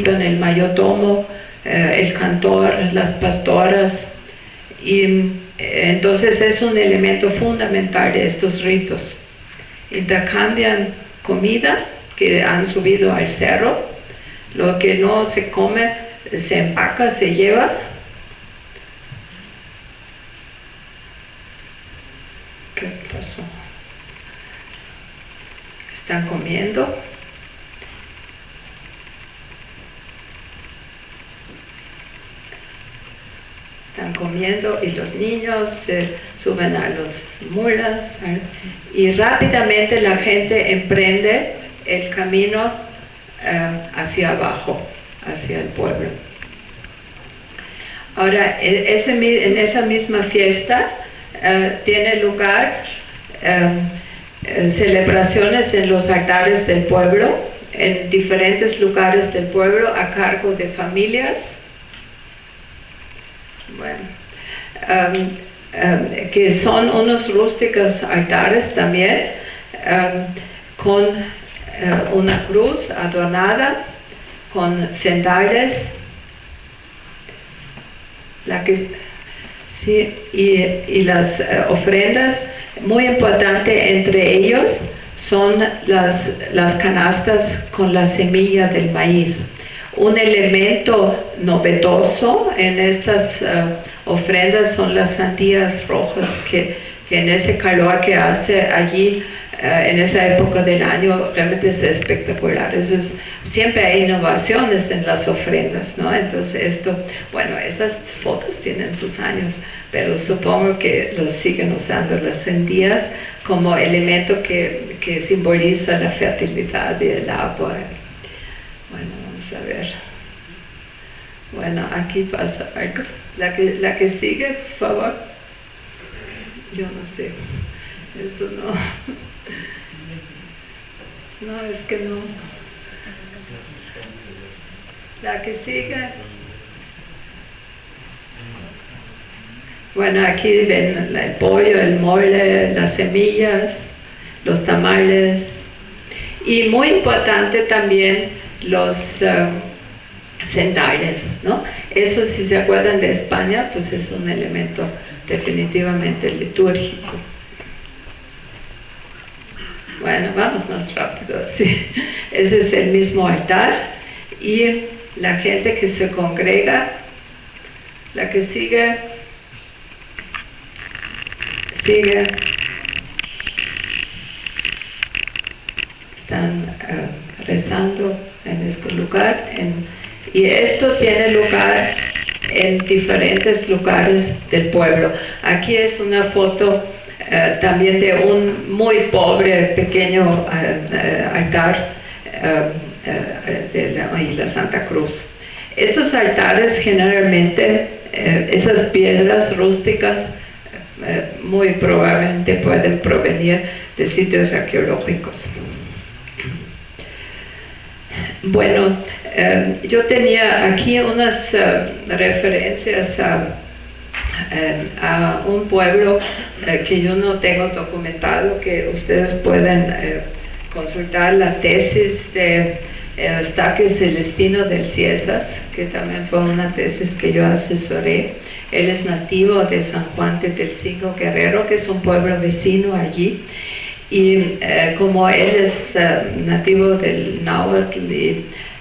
participan el mayordomo, el cantor, las pastoras, y entonces es un elemento fundamental de estos ritos. Intercambian comida que han subido al cerro, lo que no se come se empaca, se lleva. ¿Qué pasó? Están comiendo. Están comiendo y los niños se suben a las mulas y rápidamente la gente emprende el camino hacia abajo, hacia el pueblo. Ahora, en esa misma fiesta tiene lugar celebraciones en los altares del pueblo, en diferentes lugares del pueblo, a cargo de familias. Bueno, que son unos rústicos altares también, con una cruz adornada, con sandalias, y las ofrendas. Muy importante entre ellos son las canastas con la semilla del maíz. Un elemento novedoso en estas ofrendas son las sandías rojas, que en ese calor que hace allí, en esa época del año, realmente es espectacular. Siempre hay innovaciones en las ofrendas, ¿no? Entonces estas fotos tienen sus años, pero supongo que los siguen usando las sandías como elemento que simboliza la fertilidad y el agua. Bueno, vamos a ver. Bueno, aquí pasa algo. La que sigue, por favor. Yo no sé. Esto no. No, es que no. La que sigue. Bueno, aquí ven el pollo, el mole, las semillas, los tamales. Y muy importante también los sandalias, ¿no? Eso, si se acuerdan de España, pues es un elemento definitivamente litúrgico. Bueno, vamos más rápido, sí. Ese es el mismo altar y la gente que se congrega. La que sigue. Están rezando en este lugar, y esto tiene lugar en diferentes lugares del pueblo. Aquí es una foto también de un muy pobre, pequeño altar de la Santa Cruz. Estos altares generalmente, esas piedras rústicas, muy probablemente pueden provenir de sitios arqueológicos. Bueno, yo tenía aquí unas referencias a un pueblo que yo no tengo documentado, que ustedes pueden consultar la tesis de Eustaquio Celestino del Ciesas, que también fue una tesis que yo asesoré. Él es nativo de San Juan Tetelcingo Guerrero, que es un pueblo vecino allí, y como él es nativo del náhuatl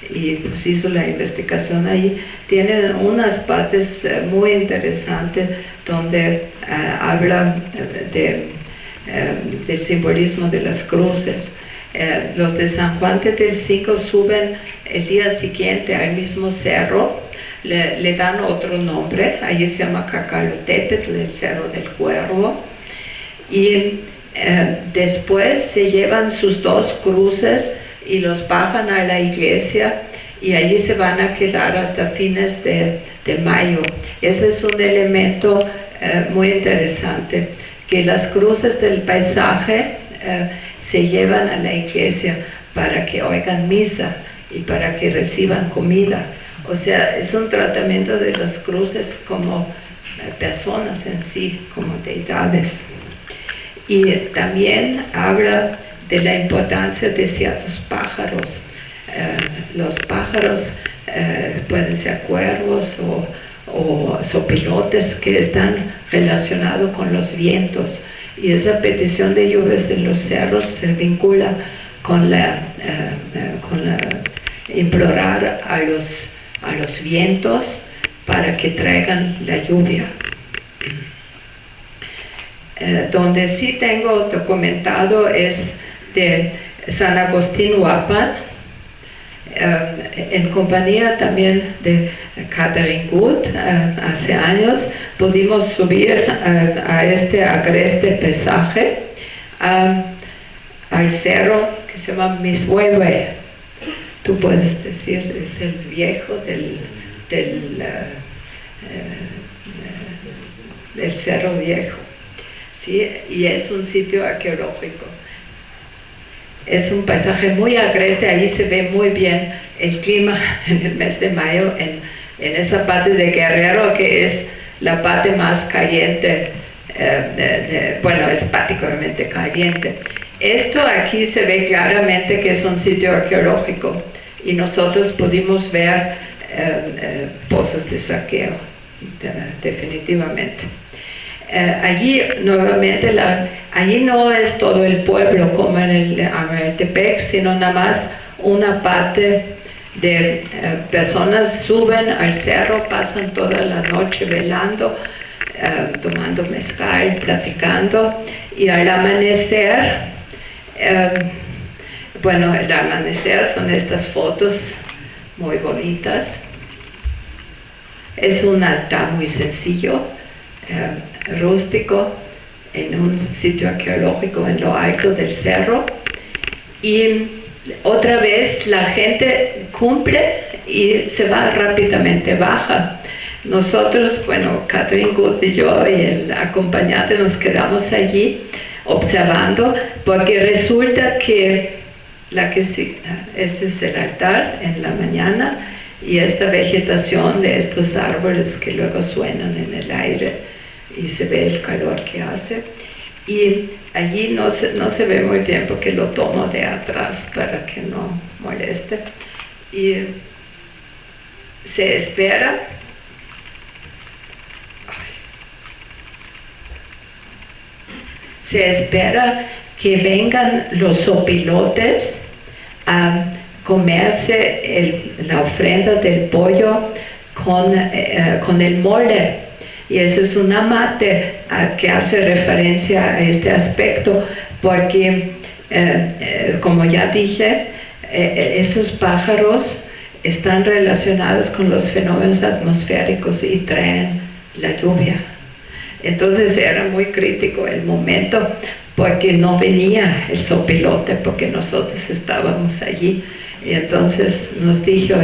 y pues hizo la investigación ahí, tiene unas partes muy interesantes donde habla del simbolismo de las cruces. Los de San Juan Tetelcingo suben el día siguiente al mismo cerro, le dan otro nombre, allí se llama Cacalotepetl, el Cerro del Cuervo, y después se llevan sus dos cruces y los bajan a la iglesia, y allí se van a quedar hasta fines de mayo. Ese es un elemento muy interesante, que las cruces del paisaje se llevan a la iglesia para que oigan misa y para que reciban comida. O sea, es un tratamiento de las cruces como personas en sí, como deidades. Y también habla de la importancia de ciertos pájaros. Los pájaros pueden ser cuervos o sopilotes que están relacionados con los vientos. Y esa petición de lluvias en los cerros se vincula con implorar a los vientos para que traigan la lluvia. Donde sí tengo documentado es de San Agustín Huapan, en compañía también de Catherine Good. Hace años pudimos subir a este agreste paisaje al cerro que se llama Mishuehue. Tú puedes decir, es el viejo del cerro viejo, ¿sí? Y es un sitio arqueológico. Es un paisaje muy agreste, ahí se ve muy bien el clima en el mes de mayo en esa parte de Guerrero, que es la parte más caliente, bueno, es particularmente caliente. Esto aquí se ve claramente que es un sitio arqueológico y nosotros pudimos ver pozos de saqueo, definitivamente. Allí nuevamente allí no es todo el pueblo como en el Amealtepec, sino nada más una parte de personas suben al cerro, pasan toda la noche velando, tomando mezcal, platicando, y al amanecer, bueno, el amanecer son estas fotos muy bonitas. Es un altar muy sencillo, rústico, en un sitio arqueológico en lo alto del cerro, y otra vez la gente cumple y se va rápidamente, baja. Nosotros, bueno, Catherine Good y yo y el acompañante nos quedamos allí observando, porque resulta que este es el altar en la mañana, y esta vegetación de estos árboles que luego suenan en el aire y se ve el calor que hace, y allí no se ve muy bien porque lo tomo de atrás para que no moleste, y se espera que vengan los sopilotes a comerse la ofrenda del pollo con el mole. Y eso es una mate que hace referencia a este aspecto, porque como ya dije, estos pájaros están relacionados con los fenómenos atmosféricos y traen la lluvia. Entonces era muy crítico el momento, porque no venía el sopilote, porque nosotros estábamos allí. Y entonces nos dijo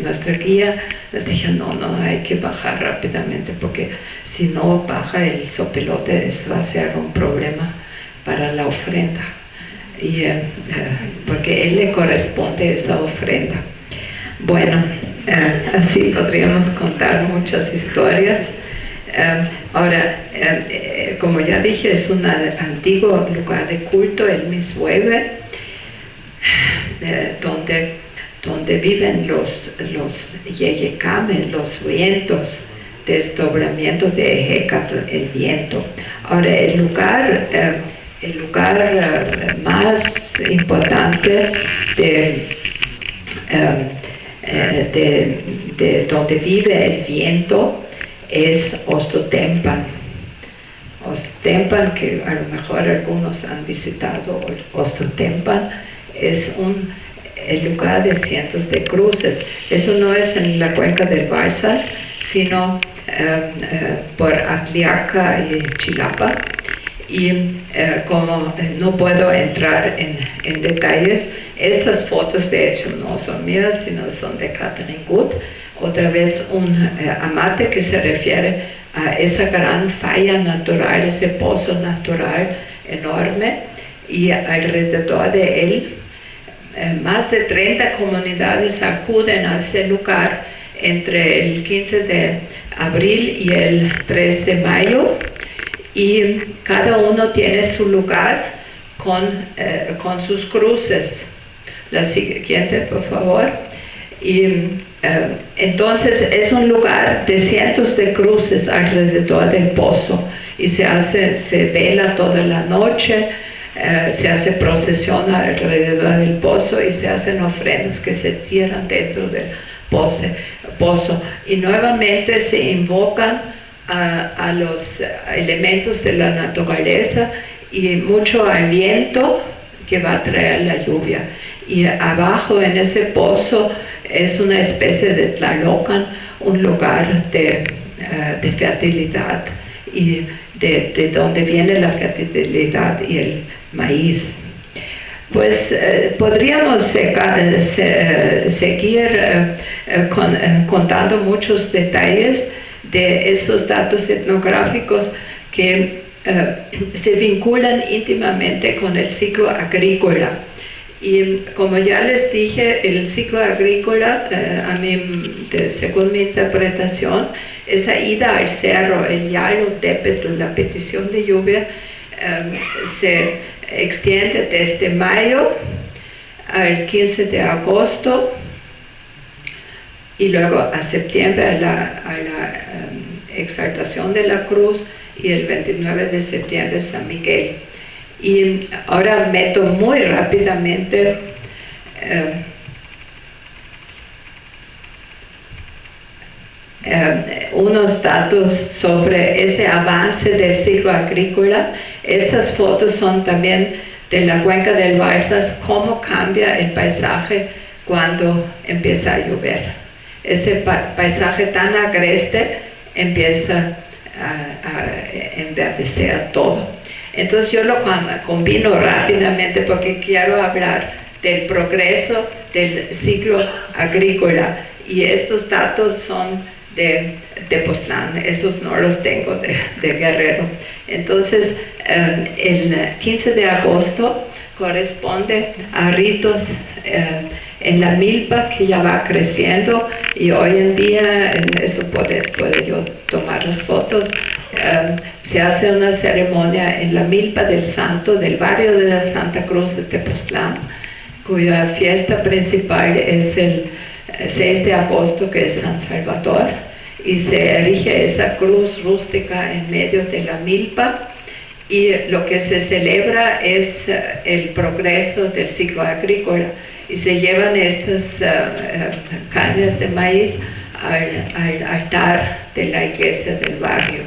nuestra guía, nos dijo, no, hay que bajar rápidamente, porque si no baja el sopilote, eso va a ser un problema para la ofrenda, y porque él le corresponde esa ofrenda. Bueno, así podríamos contar muchas historias. Ahora, como ya dije, es un antiguo lugar de culto, el Mishuehue, donde viven los yeyecames, los vientos, desdoblamiento de Ejecatl, el viento. Ahora, el lugar más importante de donde vive el viento es Ostotempan. Ostotempan, que a lo mejor algunos han visitado, Ostotempan es el lugar de cientos de cruces. Eso no es en la cuenca del Balsas, sino por Atliaca y Chilapa. Y como no puedo entrar en detalles, estas fotos de hecho no son mías, sino son de Catherine Good. Otra vez un amate que se refiere a esa gran falla natural, ese pozo natural enorme, y alrededor de él más de 30 comunidades acuden a ese lugar entre el 15 de abril y el 3 de mayo, y cada uno tiene su lugar con sus cruces. La siguiente, por favor. Entonces es un lugar de cientos de cruces alrededor del pozo y se vela toda la noche, se hace procesión alrededor del pozo y se hacen ofrendas que se tiran dentro del pozo. Y nuevamente se invocan a los elementos de la naturaleza y mucho al viento que va a traer la lluvia. Y abajo en ese pozo es una especie de Tlalocan, un lugar de fertilidad y de donde viene la fertilidad y el maíz. Pues podríamos seguir contando muchos detalles de esos datos etnográficos que se vinculan íntimamente con el ciclo agrícola. Y como ya les dije, el ciclo agrícola, según mi interpretación, esa ida al cerro, el Yalotepetl, la petición de lluvia, se extiende desde mayo al 15 de agosto y luego a septiembre a la exaltación de la cruz y el 29 de septiembre San Miguel. Y ahora meto muy rápidamente unos datos sobre ese avance del ciclo agrícola. Estas fotos son también de la cuenca del Balsas, cómo cambia el paisaje cuando empieza a llover. Ese paisaje tan agreste empieza a enverdecer todo. Entonces yo lo combino rápidamente porque quiero hablar del progreso del ciclo agrícola y estos datos son de Tepoztlán, esos no los tengo de Guerrero. Entonces el 15 de agosto corresponde a ritos en la milpa que ya va creciendo y hoy en día, eso puede yo tomar las fotos, se hace una ceremonia en la milpa del santo del barrio de la Santa Cruz de Tepoztlán, cuya fiesta principal es el 6 de agosto, que es San Salvador, y se erige esa cruz rústica en medio de la milpa, y lo que se celebra es el progreso del ciclo agrícola, y se llevan estas cañas de maíz al altar de la iglesia del barrio.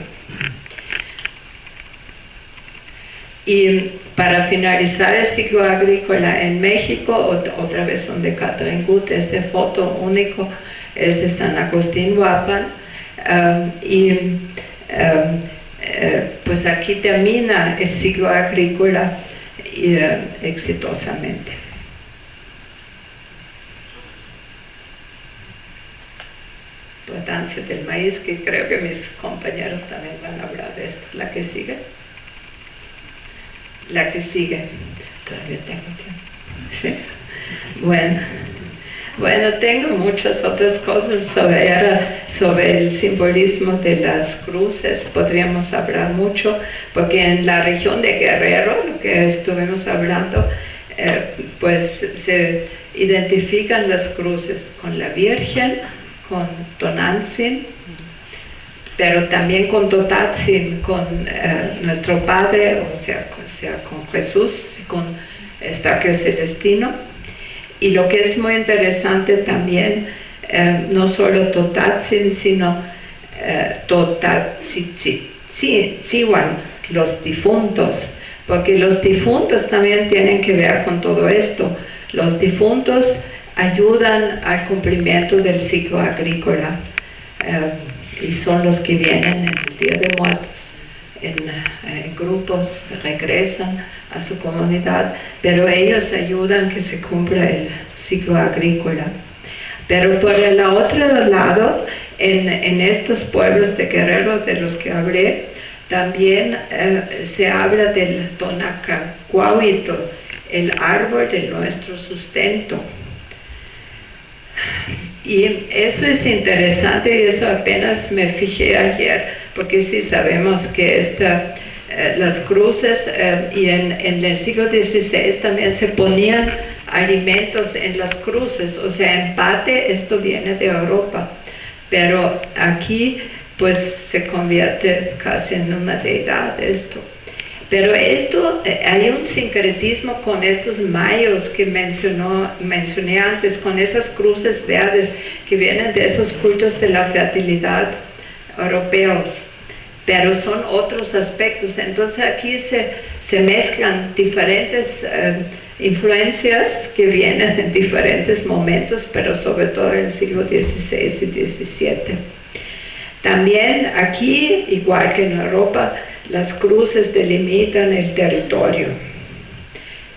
Y para finalizar el ciclo agrícola en México, otra vez son de Catherine Gut, esa foto único es de San Agustín Huapan, pues aquí termina el ciclo agrícola exitosamente. Importancia del maíz, que creo que mis compañeros también van a hablar de esto. La que sigue. Todavía tengo tiempo. Sí. Bueno, tengo muchas otras cosas sobre el simbolismo de las cruces. Podríamos hablar mucho, porque en la región de Guerrero, lo que estuvimos hablando, pues se identifican las cruces con la Virgen, con Tonantzin, pero también con Totatzin, con nuestro Padre, o sea, con Jesús, con Estaquio Celestino. Y lo que es muy interesante también, no solo Totatzin, sino Totatzitzitzihuan, los difuntos, porque los difuntos también tienen que ver con todo esto. Los difuntos ayudan al cumplimiento del ciclo agrícola y son los que vienen en el Día de Muertos. En grupos regresan a su comunidad, pero ellos ayudan que se cumpla el ciclo agrícola. Pero por el otro lado, en estos pueblos de Guerrero de los que hablé, también se habla del Tonacacuauhitl, el árbol de nuestro sustento. Y eso es interesante y eso apenas me fijé ayer, porque sí sabemos que las cruces y en el siglo XVI también se ponían alimentos en las cruces, o sea, en parte esto viene de Europa, pero aquí pues se convierte casi en una deidad esto. Pero esto, hay un sincretismo con estos mayos que mencioné antes, con esas cruces verdes que vienen de esos cultos de la fertilidad europeos, pero son otros aspectos. Entonces aquí se mezclan diferentes influencias que vienen en diferentes momentos, pero sobre todo en el siglo XVI y XVII. También aquí, igual que en Europa, las cruces delimitan el territorio.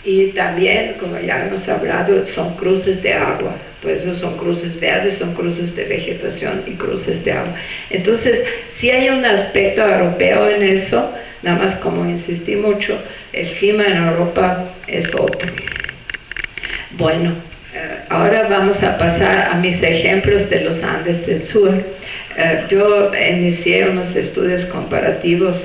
Y también, como ya hemos hablado, son cruces de agua. Por eso son cruces verdes, son cruces de vegetación y cruces de agua. Entonces, sí hay un aspecto europeo en eso, nada más como insistí mucho, el clima en Europa es otro. Bueno, ahora vamos a pasar a mis ejemplos de los Andes del Sur. Yo inicié unos estudios comparativos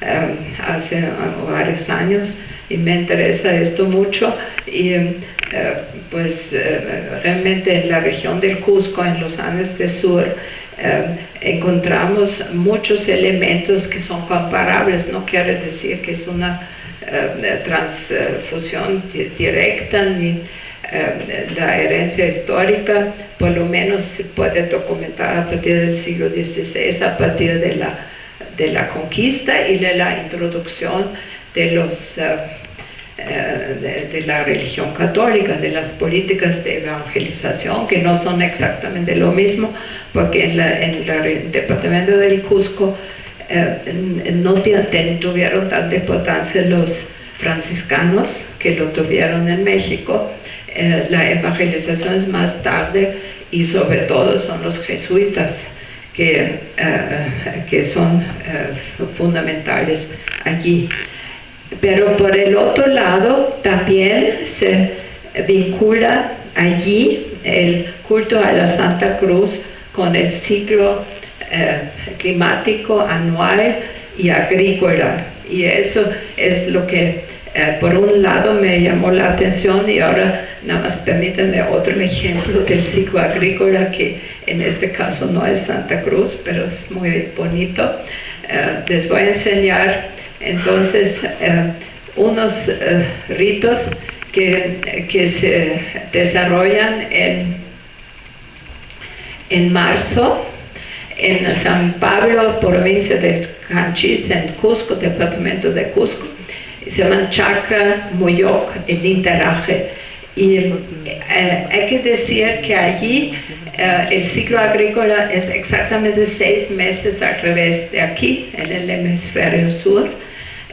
hace varios años y me interesa esto mucho y realmente en la región del Cusco, en los Andes del Sur, encontramos muchos elementos que son comparables. No quiere decir que es una transfusión directa ni la herencia histórica, por lo menos se puede documentar a partir del siglo XVI, a partir de la conquista y de la introducción de la religión católica, de las políticas de evangelización, que no son exactamente lo mismo, porque en el departamento del Cusco no tuvieron tanta importancia los franciscanos que lo tuvieron en México. La evangelización es más tarde y sobre todo son los jesuitas que son fundamentales allí. Pero por el otro lado también se vincula allí el culto a la Santa Cruz con el ciclo climático anual y agrícola, y eso es lo que por un lado me llamó la atención. Y ahora nada más permítanme otro ejemplo del ciclo agrícola, que en este caso no es Santa Cruz, pero es muy bonito. Les voy a enseñar entonces unos ritos que se desarrollan en marzo en San Pablo, provincia de Canchis, en Cusco, departamento de Cusco. Se llaman Chakra Moyoc, el Lindaraje. Y hay que decir que allí el ciclo agrícola es exactamente 6 meses al revés de aquí, en el hemisferio sur.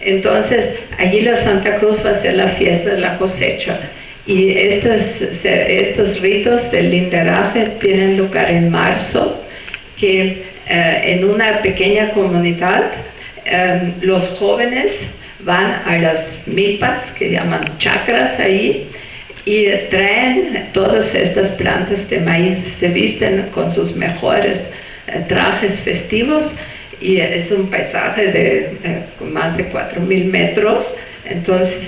Entonces, allí la Santa Cruz va a ser la fiesta de la cosecha. Y estos ritos del lindaraje tienen lugar en marzo, que en una pequeña comunidad los jóvenes van a las milpas, que llaman chacras ahí, y traen todas estas plantas de maíz, se visten con sus mejores trajes festivos, y es un paisaje de más de 4,000 metros, entonces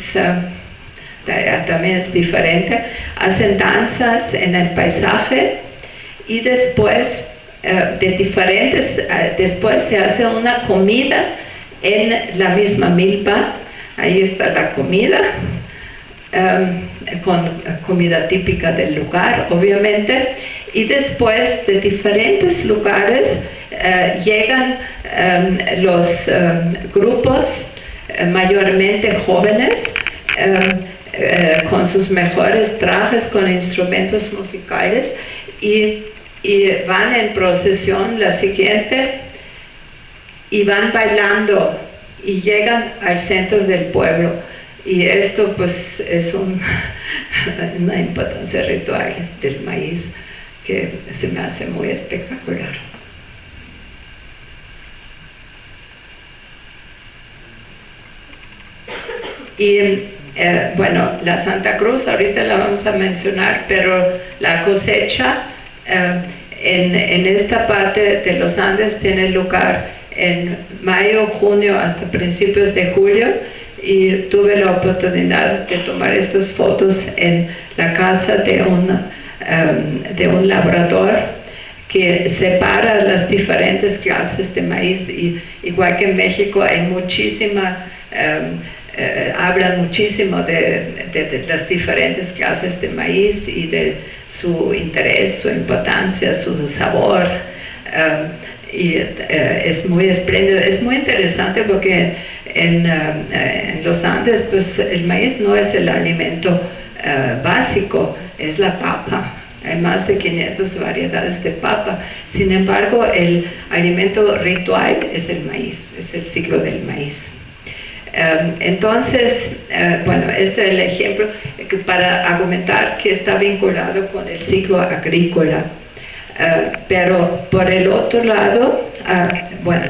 también es diferente. Hacen danzas en el paisaje y después después se hace una comida en la misma milpa. Ahí está la comida, con comida típica del lugar, obviamente, y después de diferentes lugares llegan los grupos, mayormente jóvenes, con sus mejores trajes, con instrumentos musicales, y van en procesión la siguiente, y van bailando y llegan al centro del pueblo. Y esto pues es una importancia ritual del maíz que se me hace muy espectacular. Y bueno, la Santa Cruz ahorita la vamos a mencionar, pero la cosecha en esta parte de los Andes tiene lugar en mayo, junio, hasta principios de julio, y tuve la oportunidad de tomar estas fotos en la casa de un labrador que separa las diferentes clases de maíz. Y igual que en México hay hablan muchísimo de las diferentes clases de maíz y de su interés, su importancia, su sabor. Es muy espléndido, es muy interesante porque en los Andes pues el maíz no es el alimento básico, es la papa. Hay más de 500 variedades de papa. Sin embargo, el alimento ritual es el maíz, es el ciclo del maíz. Entonces, bueno, este es el ejemplo para argumentar que está vinculado con el ciclo agrícola. Pero por el otro lado, bueno,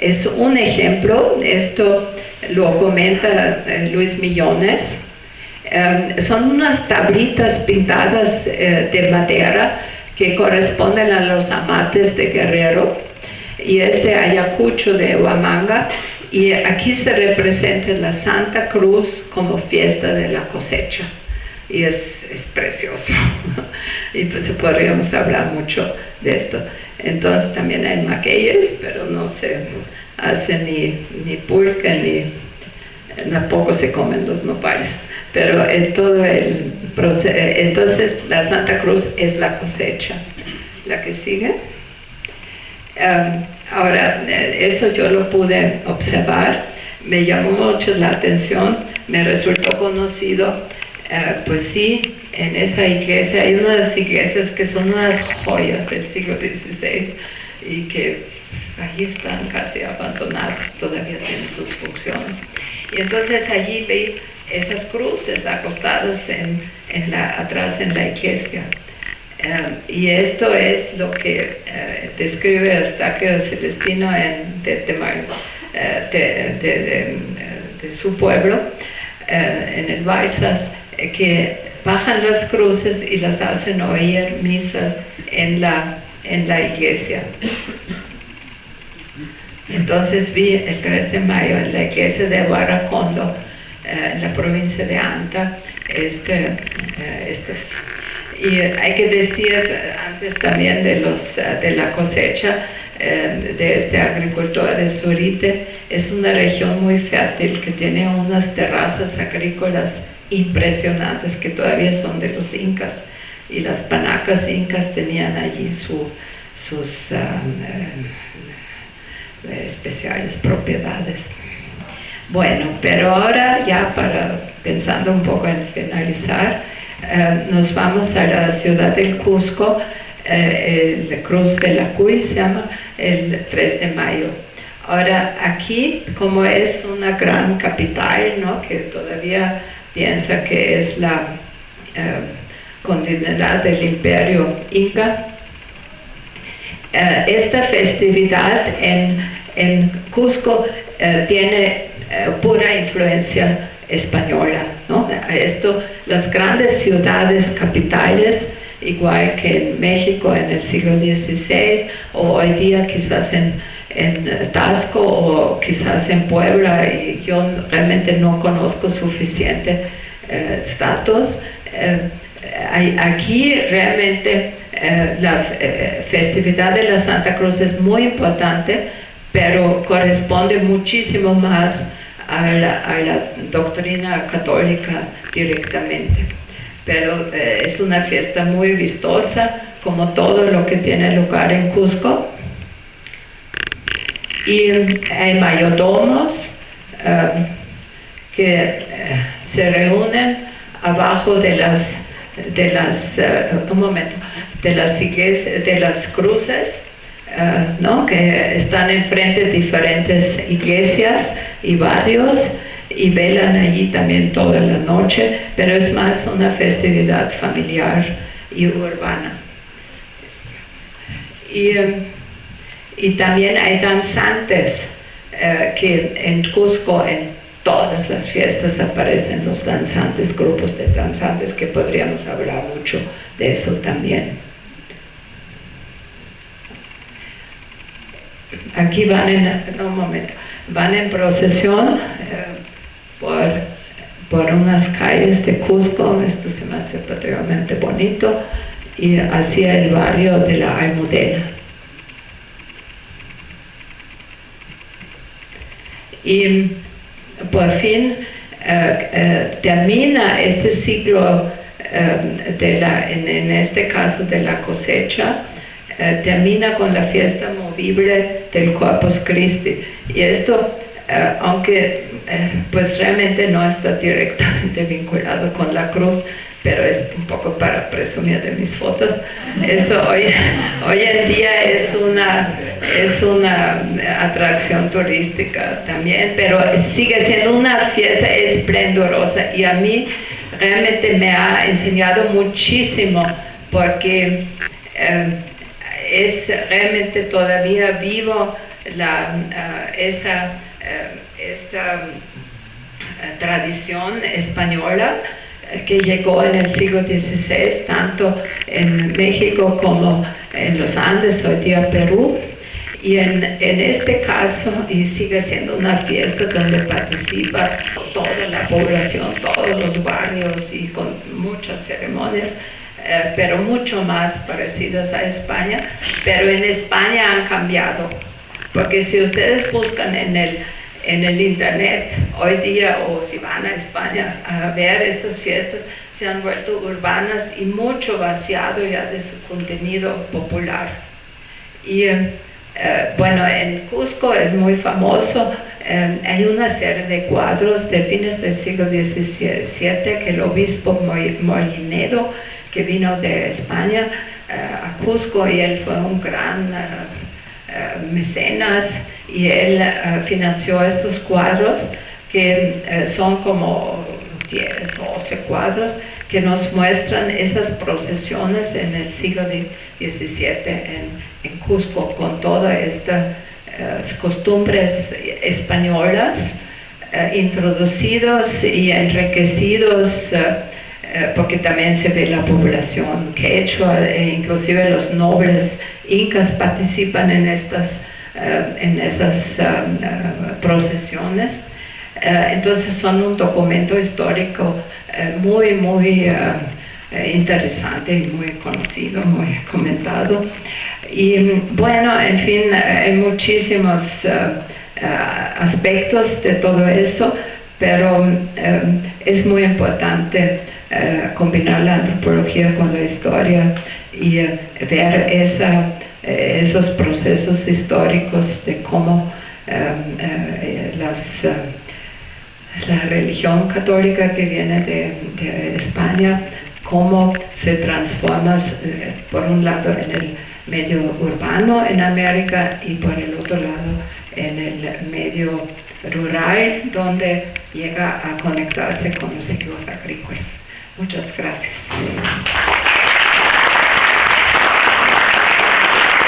es un ejemplo, esto lo comenta Luis Millones. Son unas tablitas pintadas de madera que corresponden a los amates de Guerrero, y es de Ayacucho, de Huamanga, y aquí se representa la Santa Cruz como fiesta de la cosecha, y es precioso. Y pues podríamos hablar mucho de esto. Entonces también hay magueyes, pero no se hace ni pulque, tampoco se comen los nopales. Pero en todo el proceso, entonces la Santa Cruz es la cosecha. La que sigue. Ahora, eso yo lo pude observar, me llamó mucho la atención, me resultó conocido. Pues sí, en esa iglesia hay unas iglesias que son unas joyas del siglo XVI y que ahí están casi abandonadas, todavía tienen sus funciones. Y entonces allí vi esas cruces acostadas atrás en la iglesia. Y esto es lo que describe Eustaquio Celestino de su pueblo, en el Balsas, que bajan las cruces y las hacen oír misas en la iglesia. Entonces vi el 3 de mayo en la iglesia de Guaracondo, en la provincia de Anta, y hay que decir antes también de la cosecha de este agricultor de Surite. Es una región muy fértil que tiene unas terrazas agrícolas impresionantes que todavía son de los incas, y las panacas incas tenían allí sus especiales propiedades. Bueno, pero ahora ya pensando un poco en finalizar, nos vamos a la ciudad del Cusco, el Cruz de la Cuy se llama, el 3 de mayo. Ahora aquí, como es una gran capital, ¿no?, que todavía piensa que es la continuidad del imperio inca, esta festividad en Cusco tiene pura influencia española, ¿no? Las grandes ciudades capitales, igual que en México en el siglo XVI, o hoy día quizás en Tasco o quizás en Puebla, y yo realmente no conozco suficiente datos. Aquí realmente la festividad de la Santa Cruz es muy importante, pero corresponde muchísimo más a la doctrina católica directamente. Pero es una fiesta muy vistosa, como todo lo que tiene lugar en Cusco. Y hay mayordomos que se reúnen abajo de las iglesias, de las cruces, ¿no?, que están enfrente de diferentes iglesias y barrios, y velan allí también toda la noche, pero es más una festividad familiar y urbana. Y también hay danzantes, que en Cusco en todas las fiestas aparecen los danzantes, grupos de danzantes, que podríamos hablar mucho de eso también. aquí van van en procesión por unas calles de Cusco. Esto se me hace particularmente bonito, y hacia el barrio de la Almudena. Y por fin termina este ciclo en este caso de la cosecha, termina con la fiesta movible del Corpus Christi. Y esto, aunque pues realmente no está directamente vinculado con la cruz, pero es un poco para presumir de mis fotos. Esto hoy en día es una atracción turística también, pero sigue siendo una fiesta esplendorosa, y a mí realmente me ha enseñado muchísimo, porque es realmente todavía vivo esa tradición española que llegó en el siglo XVI, tanto en México como en los Andes, hoy día Perú. Y en este caso, y sigue siendo una fiesta donde participa toda la población, todos los barrios, y con muchas ceremonias, pero mucho más parecidas a España. Pero en España han cambiado, porque si ustedes buscan en el internet hoy día, o si van a España a ver estas fiestas, se han vuelto urbanas y mucho vaciado ya de su contenido popular. Y bueno, en Cusco es muy famoso. Hay una serie de cuadros de fines del siglo XVII que el obispo Molinedo, que vino de España a Cusco, y él fue un gran mecenas, y él financió estos cuadros, que son como 10, 12 cuadros, que nos muestran esas procesiones en el siglo XVII en Cusco, con todas estas costumbres españolas introducidos y enriquecidos, porque también se ve la población quechua, e inclusive los nobles incas participan en esas procesiones. Entonces son un documento histórico muy interesante y muy conocido, muy comentado. Y bueno, en fin, hay muchísimos aspectos de todo eso, pero es muy importante combinar la antropología con la historia y ver esos procesos históricos de cómo la religión católica que viene de España, cómo se transforma por un lado en el medio urbano en América, y por el otro lado en el medio rural, donde llega a conectarse con los ciclos agrícolas. Muchas gracias.